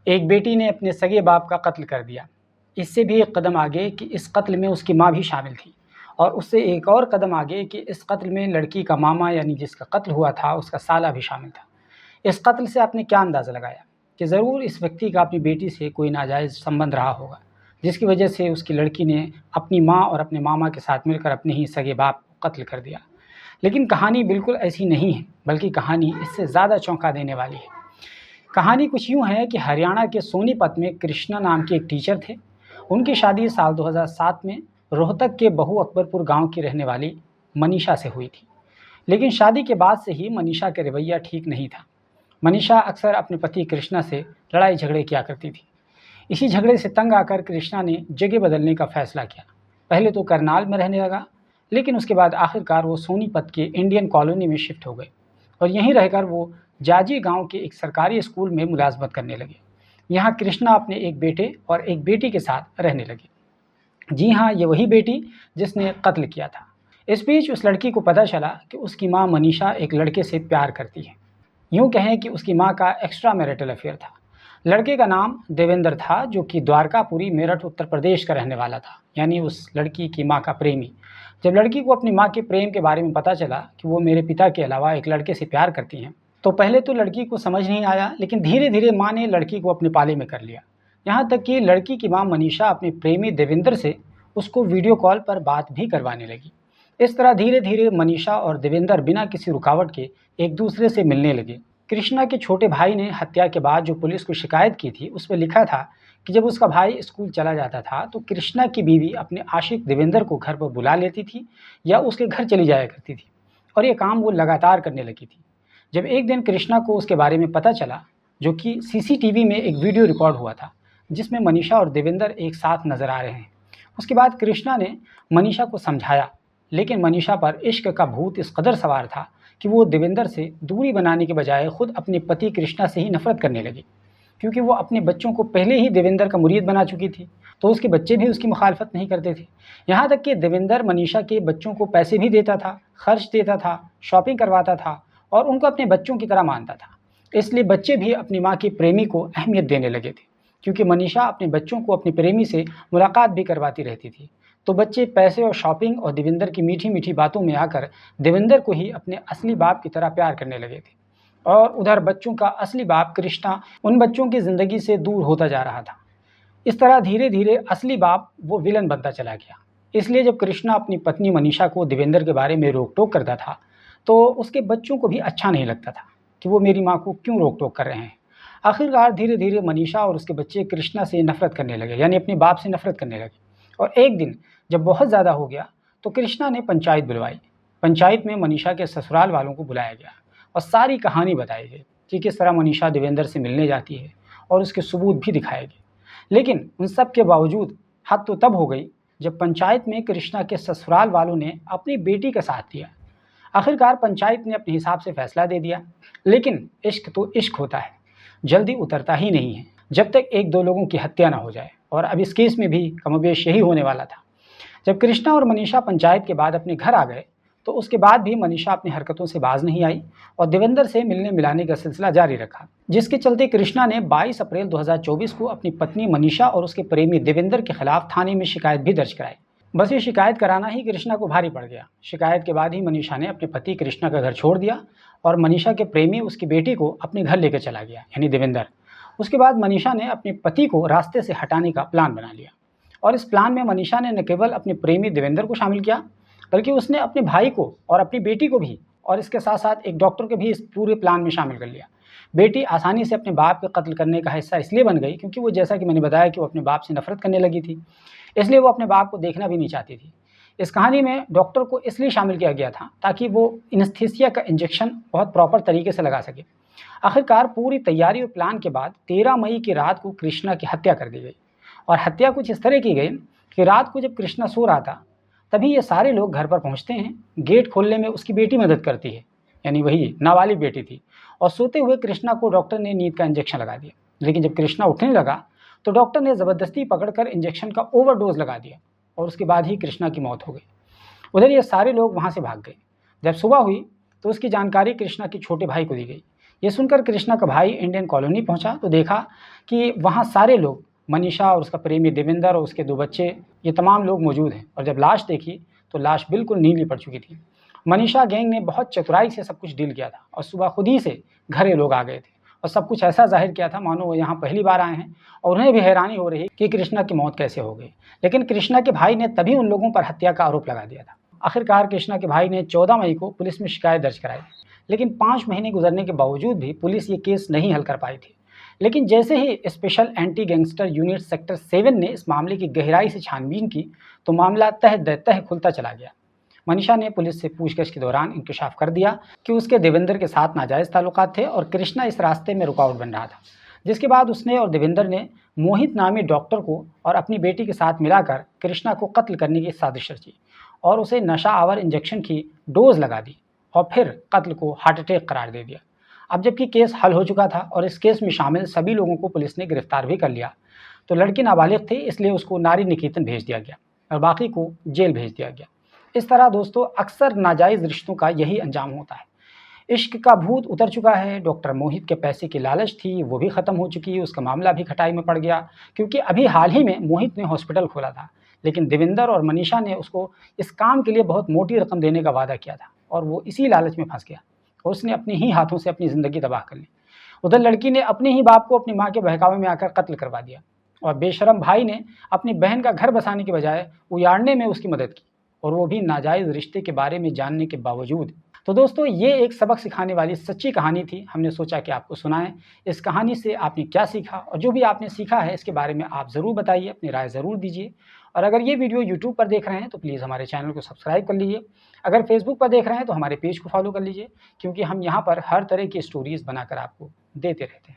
एक बेटी ने अपने सगे बाप का कत्ल कर दिया। इससे भी एक कदम आगे कि इस कत्ल में उसकी माँ भी शामिल थी, और उससे एक और कदम आगे कि इस कत्ल में लड़की का मामा यानी जिसका कत्ल हुआ था उसका साला भी शामिल था। इस कत्ल से आपने क्या अंदाज़ा लगाया कि ज़रूर इस व्यक्ति का अपनी बेटी से कोई नाजायज़ संबंध रहा होगा, जिसकी वजह से उसकी लड़की ने अपनी माँ और अपने मामा के साथ मिलकर अपने ही सगे बाप को कत्ल कर दिया। लेकिन कहानी बिल्कुल ऐसी नहीं है, बल्कि कहानी इससे ज़्यादा चौंका देने वाली है। कहानी कुछ यूँ है कि हरियाणा के सोनीपत में कृष्णा नाम के एक टीचर थे। उनकी शादी साल 2007 में रोहतक के बहु अकबरपुर गांव की रहने वाली मनीषा से हुई थी। लेकिन शादी के बाद से ही मनीषा का रवैया ठीक नहीं था। मनीषा अक्सर अपने पति कृष्णा से लड़ाई झगड़े किया करती थी। इसी झगड़े से तंग आकर कृष्णा ने जगह बदलने का फैसला किया। पहले तो करनाल में रहने लगा, लेकिन उसके बाद आखिरकार वो सोनीपत के इंडियन कॉलोनी में शिफ्ट हो गए और यहीं रहकर वो जाजी गांव के एक सरकारी स्कूल में मुलाजमत करने लगे। यहाँ कृष्णा अपने एक बेटे और एक बेटी के साथ रहने लगे। जी हाँ, ये वही बेटी जिसने कत्ल किया था। इस बीच उस लड़की को पता चला कि उसकी माँ मनीषा एक लड़के से प्यार करती है। यूँ कहें कि उसकी माँ का एक्स्ट्रा मैरिटल अफेयर था। लड़के का नाम देवेंद्र था, जो कि द्वारकापुरी मेरठ उत्तर प्रदेश का रहने वाला था, यानी उस लड़की की माँ का प्रेमी। जब लड़की को अपनी माँ के प्रेम के बारे में पता चला कि वो मेरे पिता के अलावा एक लड़के से प्यार करती हैं, तो पहले तो लड़की को समझ नहीं आया, लेकिन धीरे धीरे माँ ने लड़की को अपने पाले में कर लिया। यहाँ तक कि लड़की की माँ मनीषा अपने प्रेमी देवेंद्र से उसको वीडियो कॉल पर बात भी करवाने लगी। इस तरह धीरे धीरे मनीषा और देवेंद्र बिना किसी रुकावट के एक दूसरे से मिलने लगे। कृष्णा के छोटे भाई ने हत्या के बाद जो पुलिस को शिकायत की थी, उसमें लिखा था कि जब उसका भाई स्कूल चला जाता था तो कृष्णा की बीवी अपने आशिक देवेंद्र को घर पर बुला लेती थी या उसके घर चली जाया करती थी, और ये काम वो लगातार करने लगी थी। जब एक दिन कृष्णा को उसके बारे में पता चला, जो कि सीसीटीवी में एक वीडियो रिकॉर्ड हुआ था जिसमें मनीषा और देवेंद्र एक साथ नजर आ रहे हैं, उसके बाद कृष्णा ने मनीषा को समझाया, लेकिन मनीषा पर इश्क का भूत इस कदर सवार था कि वो देवेंद्र से दूरी बनाने के बजाय खुद अपने पति कृष्णा से ही नफरत करने लगी। क्योंकि वो अपने बच्चों को पहले ही देवेंद्र का मुरीद बना चुकी थी, तो उसके बच्चे भी उसकी मुखालफत नहीं करते थे। यहाँ तक कि देवेंद्र मनीषा के बच्चों को पैसे भी देता था, खर्च देता था, शॉपिंग करवाता था और उनको अपने बच्चों की तरह मानता था। इसलिए बच्चे भी अपनी माँ के प्रेमी को अहमियत देने लगे थे, क्योंकि मनीषा अपने बच्चों को अपने प्रेमी से मुलाकात भी करवाती रहती थी। तो बच्चे पैसे और शॉपिंग और देवेंद्र की मीठी मीठी बातों में आकर देवेंद्र को ही अपने असली बाप की तरह प्यार करने लगे थे, और उधर बच्चों का असली बाप कृष्णा उन बच्चों की ज़िंदगी से दूर होता जा रहा था। इस तरह धीरे धीरे असली बाप वो विलन बनता चला गया। इसलिए जब कृष्णा अपनी पत्नी मनीषा को देवेंद्र के बारे में रोक टोक करता था, तो उसके बच्चों को भी अच्छा नहीं लगता था कि वो मेरी माँ को क्यों रोक टोक कर रहे हैं। आखिरकार धीरे धीरे मनीषा और उसके बच्चे कृष्णा से नफरत करने लगे, यानी अपने बाप से नफरत करने लगे। और एक दिन जब बहुत ज़्यादा हो गया तो कृष्णा ने पंचायत बुलवाई। पंचायत में मनीषा के ससुराल वालों को बुलाया गया और सारी कहानी बताई गई कि किस तरह मनीषा देवेंद्र से मिलने जाती है, और उसके सबूत भी दिखाए गए। लेकिन उन सब के बावजूद हद तो तब हो गई जब पंचायत में कृष्णा के ससुराल वालों ने अपनी बेटी का साथ दिया। आखिरकार पंचायत ने अपने हिसाब से फैसला दे दिया, लेकिन इश्क तो इश्क होता है, जल्दी उतरता ही नहीं है जब तक एक दो लोगों की हत्या ना हो जाए। और अब इस केस में भी कमोबेश यही होने वाला था। जब कृष्णा और मनीषा पंचायत के बाद अपने घर आ गए, तो उसके बाद भी मनीषा अपनी हरकतों से बाज नहीं आई और देवेंद्र से मिलने मिलाने का सिलसिला जारी रखा, जिसके चलते कृष्णा ने 22 अप्रैल 2024 को अपनी पत्नी मनीषा और उसके प्रेमी देवेंद्र के खिलाफ थाने में शिकायत भी दर्ज कराई। बस ये शिकायत कराना ही कृष्णा को भारी पड़ गया। शिकायत के बाद ही मनीषा ने अपने पति कृष्णा का घर छोड़ दिया और मनीषा के प्रेमी उसकी बेटी को अपने घर लेकर चला गया, यानी देवेंद्र। उसके बाद मनीषा ने अपने पति को रास्ते से हटाने का प्लान बना लिया, और इस प्लान में मनीषा ने न केवल अपने प्रेमी देवेंद्र को शामिल किया, बल्कि उसने अपने भाई को और अपनी बेटी को भी, और इसके साथ साथ एक डॉक्टर को भी इस पूरे प्लान में शामिल कर लिया। बेटी आसानी से अपने बाप के कत्ल करने का हिस्सा इसलिए बन गई क्योंकि वो, जैसा कि मैंने बताया, कि वो अपने बाप से नफरत करने लगी थी, इसलिए वो अपने बाप को देखना भी नहीं चाहती थी। इस कहानी में डॉक्टर को इसलिए शामिल किया गया था ताकि वो इनेस्थीसिया का इंजेक्शन बहुत प्रॉपर तरीके से लगा सके। आखिरकार पूरी तैयारी और प्लान के बाद 13 मई की रात को कृष्णा की हत्या कर दी गई, और हत्या कुछ इस तरह की गई कि रात को जब कृष्णा सो रहा था, तभी ये सारे लोग घर पर पहुंचते हैं। गेट खोलने में उसकी बेटी मदद करती है, यानी वही नाबालिग बेटी थी, और सोते हुए कृष्णा को डॉक्टर ने नींद का इंजेक्शन लगा दिया। लेकिन जब कृष्णा उठने लगा तो डॉक्टर ने ज़बरदस्ती पकड़कर इंजेक्शन का ओवरडोज लगा दिया, और उसके बाद ही कृष्णा की मौत हो गई। उधर ये सारे लोग वहाँ से भाग गए। जब सुबह हुई तो उसकी जानकारी कृष्णा के छोटे भाई को दी गई ये सुनकर कृष्णा का भाई इंडियन कॉलोनी पहुंचा तो देखा कि वहाँ सारे लोग, मनीषा और उसका प्रेमी देवेंद्र और उसके 2 बच्चे, ये तमाम लोग मौजूद हैं। और जब लाश देखी तो लाश बिल्कुल नीली पड़ चुकी थी। मनीषा गैंग ने बहुत चतुराई से सब कुछ डील किया था और सुबह खुद ही से घर ये लोग आ गए थे और सब कुछ ऐसा ज़ाहिर किया था मानो वो यहाँ पहली बार आए हैं और उन्हें भी हैरानी हो रही कि कृष्णा की मौत कैसे हो गई। लेकिन कृष्णा के भाई ने तभी उन लोगों पर हत्या का आरोप लगा दिया था। आखिरकार कृष्णा के भाई ने 14 मई को पुलिस में शिकायत दर्ज कराई, लेकिन 5 महीने गुजरने के बावजूद भी पुलिस ये केस नहीं हल कर पाई थी। लेकिन जैसे ही special anti gangster unit sector 7 ने इस मामले की गहराई से छानबीन की तो मामला तह दर तह खुलता चला गया। मनीषा ने पुलिस से पूछताछ के दौरान इंकशाफ कर दिया कि उसके देवेंद्र के साथ नाजायज़ ताल्लुकात थे और कृष्णा इस रास्ते में रुकावट बन रहा था। जिसके बाद उसने और देवेंद्र ने मोहित नामी डॉक्टर को और अपनी बेटी के साथ मिलाकर कृष्णा को कत्ल करने की साजिश रची और उसे नशा आवर इंजेक्शन की डोज लगा दी और फिर कत्ल को हार्ट अटैक करार दे दिया। अब जबकि केस हल हो चुका था और इस केस में शामिल सभी लोगों को पुलिस ने गिरफ्तार भी कर लिया, तो लड़की नाबालिग थी, इसलिए उसको नारी निकेतन भेज दिया गया और बाकी को जेल भेज दिया गया। इस तरह दोस्तों अक्सर नाजायज़ रिश्तों का यही अंजाम होता है। इश्क का भूत उतर चुका है, डॉक्टर मोहित के पैसे की लालच थी वो भी ख़त्म हो चुकी है, उसका मामला भी खटाई में पड़ गया क्योंकि अभी हाल ही में मोहित ने हॉस्पिटल खोला था, लेकिन देवेंद्र और मनीषा ने उसको इस काम के लिए बहुत मोटी रकम देने का वादा किया था और वो इसी लालच में फंस गया और उसने अपने ही हाथों से अपनी ज़िंदगी तबाह कर ली। उधर लड़की ने अपने ही बाप को अपनी माँ के बहकावे में आकर कत्ल करवा दिया और बेशरम भाई ने अपनी बहन का घर बसाने के बजाय उजाड़ने में उसकी मदद की और वो भी नाजायज़ रिश्ते के बारे में जानने के बावजूद। तो दोस्तों ये एक सबक सिखाने वाली सच्ची कहानी थी, हमने सोचा कि आपको सुनाएं। इस कहानी से आपने क्या सीखा और जो भी आपने सीखा है इसके बारे में आप ज़रूर बताइए, अपनी राय ज़रूर दीजिए। और अगर ये वीडियो यूट्यूब पर देख रहे हैं तो प्लीज़ हमारे चैनल को सब्सक्राइब कर लीजिए। अगर फेसबुक पर देख रहे हैं तो हमारे पेज को फॉलो कर लीजिए, क्योंकि हम यहाँ पर हर तरह की स्टोरीज़ बनाकर आपको देते रहते हैं।